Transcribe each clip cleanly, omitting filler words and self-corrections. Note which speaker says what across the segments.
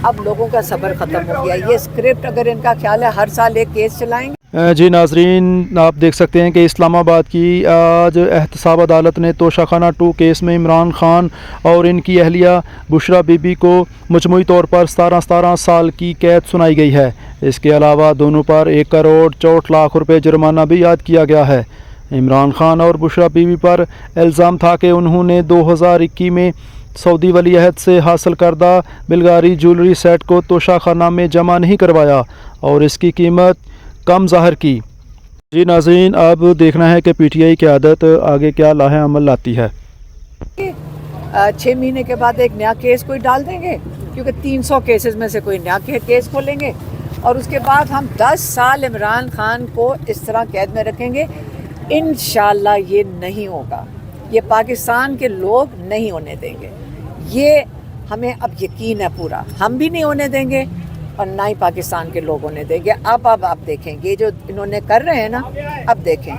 Speaker 1: اب لوگوں کا صبر ختم ہو گیا. یہ اسکرپٹ اگر ان کا خیال ہے ہر سال ایک کیس چلائیں گے.
Speaker 2: جی ناظرین، آپ دیکھ سکتے ہیں کہ اسلام آباد کی آج احتساب عدالت نے توشہ خانہ 2 کیس میں عمران خان اور ان کی اہلیہ بشرا بی بی کو مجموعی طور پر 17 سال کی قید سنائی گئی ہے. اس کے علاوہ دونوں پر 1 کروڑ 64 لاکھ روپے جرمانہ بھی عائد کیا گیا ہے. عمران خان اور بشرا بی بی پر الزام تھا کہ انہوں نے 2021 میں سعودی ولی عہد سے حاصل کردہ بلغاری جولری سیٹ کو توشہ خانہ میں جمع نہیں کروایا اور اس کی قیمت کم ظاہر کی. جی ناظرین، اب دیکھنا ہے کہ پی ٹی آئی قیادت آگے کیا لاہ عمل لاتی ہے.
Speaker 1: 6 مہینے کے بعد ایک نیا کیس کوئی ڈال دیں گے، کیونکہ 300 کیسز میں سے کوئی نیا کیس کھولیں گے، اور اس کے بعد ہم 10 سال عمران خان کو اس طرح قید میں رکھیں گے. انشاءاللہ یہ نہیں ہوگا. یہ پاکستان کے لوگ نہیں ہونے دیں گے. یہ ہمیں اب یقین ہے پورا. ہم بھی نہیں ہونے دیں گے اور نہ ہی پاکستان کے لوگ ہونے دیں گے. اب آپ دیکھیں گے جو انہوں نے کر رہے ہیں نا، اب دیکھیں.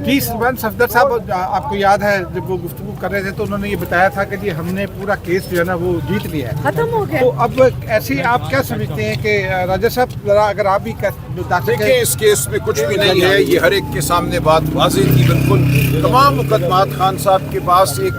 Speaker 3: جی سلمان صفدر صاحب، آپ کو یاد ہے جب وہ گفتگو کر رہے تھے تو انہوں نے یہ بتایا تھا کہ جی ہم نے پورا کیس جو ہے نا وہ جیت لیا ہے،
Speaker 1: ختم ہو گیا.
Speaker 3: تو اب ایسے آپ کیا سمجھتے ہیں کہ راجہ صاحب ذرا اگر آپ بھی
Speaker 4: دیکھیں، اس کیس میں کچھ بھی نہیں ہے. یہ ہر ایک کے سامنے بات واضح تھی بالکل. تمام مقدمات خان صاحب کے پاس ایک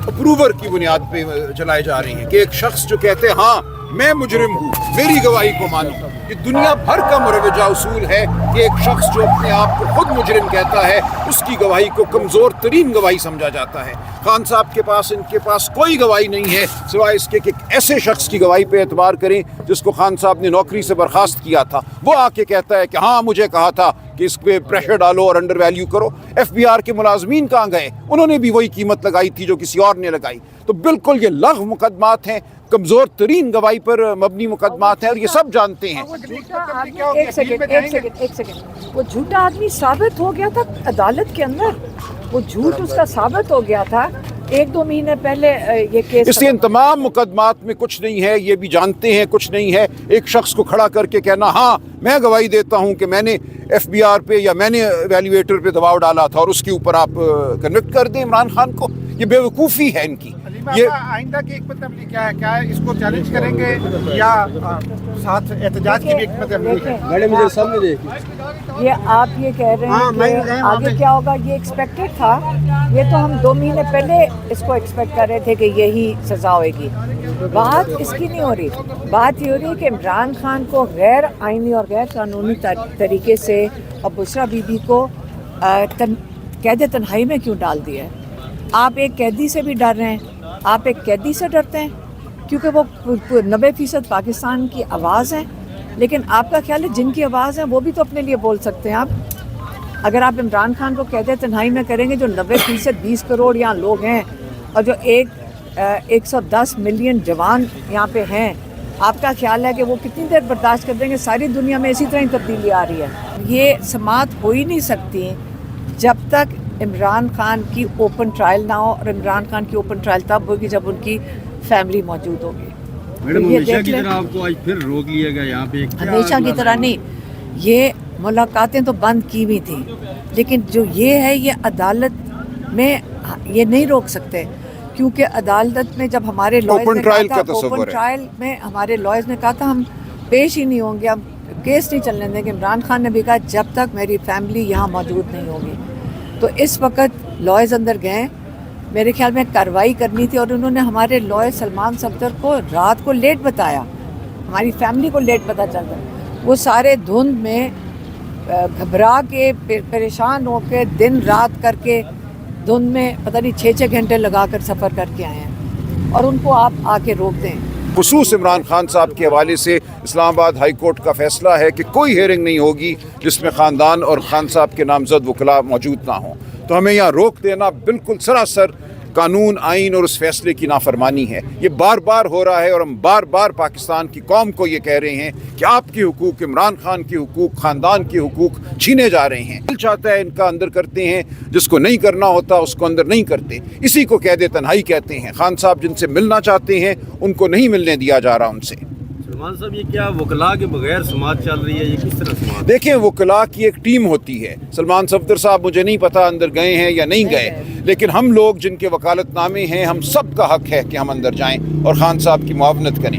Speaker 4: اپروور کی بنیاد پہ چلائے جا رہے ہیں کہ ایک شخص جو کہتے ہیں ہاں میں مجرم ہوں، میری گواہی کو مانو. یہ دنیا بھر کا مروجہ اصول ہے کہ ایک شخص جو اپنے آپ کو خود مجرم کہتا ہے اس کی گواہی کو کمزور ترین گواہی سمجھا جاتا ہے. خان صاحب کے پاس ان کے پاس کوئی گواہی نہیں ہے سوائے اس کے کہ ایسے شخص کی گواہی پہ اعتبار کریں جس کو خان صاحب نے نوکری سے برخاست کیا تھا. وہ آ کے کہتا ہے کہ ہاں مجھے کہا تھا کہ اس پہ پریشر ڈالو اور انڈر ویلیو کرو. ایف بی آر کے ملازمین کہاں گئے؟ انہوں نے بھی وہی قیمت لگائی تھی جو کسی اور نے لگائی. تو بالکل یہ لغو مقدمات ہیں، کمزور ترین گواہی پر مبنی مقدمات ہیں، اور یہ سب جانتے ہیں.
Speaker 1: ایک سیکنڈ. وہ جھوٹا آدمی ثابت ہو گیا تھا عدالت کے اندر. وہ جھوٹ اس کا ثابت ہو گیا تھا 1-2 مہینے پہلے. یہ کیس
Speaker 4: اس لیے ان تمام مقدمات میں کچھ نہیں ہے. یہ بھی جانتے ہیں کچھ نہیں ہے. ایک شخص کو کھڑا کر کے کہنا ہاں میں گواہی دیتا ہوں کہ میں نے ایف بی آر پہ یا میں نے ایویلیویٹر پہ دباؤ ڈالا تھا اور اس کے اوپر آپ کنوکٹ کر دیں عمران خان کو، یہ بے وقوفی ہے ان کی.
Speaker 3: یہ آئندہ کی حکمت عملی کیا ہے؟ کیا اس کو چیلنج کریں گے یا ساتھ احتجاج کی بھی حکمت عملی ہے؟
Speaker 1: یہ آپ یہ کہہ رہے ہیں کہ آگے کیا ہوگا، یہ ایکسپیکٹڈ تھا. یہ تو ہم 2 مہینے پہلے اس کو ایکسپیکٹ کر رہے تھے کہ یہی سزا ہوئے گی. بات اس کی نہیں ہو رہی. بات یہ ہو رہی ہے کہ عمران خان کو غیر آئینی اور غیر قانونی طریقے سے اور بشرا بی بی کو قید تنہائی میں کیوں ڈال دیا ہے؟ آپ ایک قیدی سے بھی ڈر رہے ہیں. آپ ایک قیدی سے ڈرتے ہیں کیونکہ وہ 90% پاکستان کی آواز ہے. لیکن آپ کا خیال ہے جن کی آواز ہے وہ بھی تو اپنے لیے بول سکتے ہیں. آپ اگر آپ عمران خان کو قید تنہائی میں کریں گے جو 90% 20 کروڑ یہاں لوگ ہیں اور جو 110 ملین جوان یہاں پہ ہیں، آپ کا خیال ہے کہ وہ کتنی دیر برداشت کر دیں گے؟ ساری دنیا میں اسی طرح ہی تبدیلی آ رہی ہے. یہ سماعت ہو ہی نہیں سکتی جب تک عمران خان کی اوپن ٹرائل نہ ہو، اور عمران خان کی اوپن ٹرائل تب ہوگی جب ان کی فیملی موجود ہوگی.
Speaker 5: میڈم ہمیشہ کی طرح آپ کو آج پھر روک لیا گیا یہاں پہ؟
Speaker 1: ہمیشہ کی طرح نہیں. یہ ملاقاتیں تو بند کی ہوئی تھیں، لیکن جو یہ ہے یہ عدالت میں یہ نہیں روک سکتے، کیونکہ عدالت میں جب ہمارے لائرز نے کہا تھا اوپن ٹرائل میں، ہمارے لائرز نے کہا تھا ہم پیش ہی نہیں ہوں گے، ہم کیس نہیں چلنے دیں گے. عمران خان نے بھی کہا جب تک میری فیملی یہاں موجود نہیں ہوگی. تو اس وقت لائرز اندر گئے، میرے خیال میں کارروائی کرنی تھی، اور انہوں نے ہمارے لائر سلمان صفدر کو رات کو لیٹ بتایا، ہماری فیملی کو لیٹ پتہ چلتا. وہ سارے دھند میں گھبرا کے پریشان ہو کے دن رات کر کے دھند میں پتہ نہیں 6 گھنٹے لگا کر سفر کر کے آئے ہیں، اور ان کو آپ آ کے روک دیں.
Speaker 4: خصوص عمران خان صاحب کے حوالے سے اسلام آباد ہائی کورٹ کا فیصلہ ہے کہ کوئی ہیئرنگ نہیں ہوگی جس میں خاندان اور خان صاحب کے نامزد وکلاء موجود نہ ہوں. تو ہمیں یہاں روک دینا بالکل سراسر قانون، آئین اور اس فیصلے کی نافرمانی ہے. یہ بار بار ہو رہا ہے اور ہم بار بار پاکستان کی قوم کو یہ کہہ رہے ہیں کہ آپ کے حقوق، عمران خان کے حقوق، خاندان کے حقوق چھینے جا رہے ہیں. دل چاہتا ہے ان کا اندر کرتے ہیں، جس کو نہیں کرنا ہوتا اس کو اندر نہیں کرتے. اسی کو قید تنہائی کہتے ہیں. خان صاحب جن سے ملنا چاہتے ہیں ان کو نہیں ملنے دیا جا رہا ان سے.
Speaker 5: سلمان صاحب، یہ کیا وکلاء کے بغیر سماعت چل رہی ہے؟ یہ کس طرح سماعت؟
Speaker 4: دیکھیں، وکلاء کی ایک ٹیم ہوتی ہے. سلمان صفدر صاحب مجھے نہیں پتا اندر گئے ہیں یا نہیں گئے، لیکن ہم لوگ جن کے وکالت نامے ہیں، ہم سب کا حق ہے کہ ہم اندر جائیں اور خان صاحب کی معاونت کریں.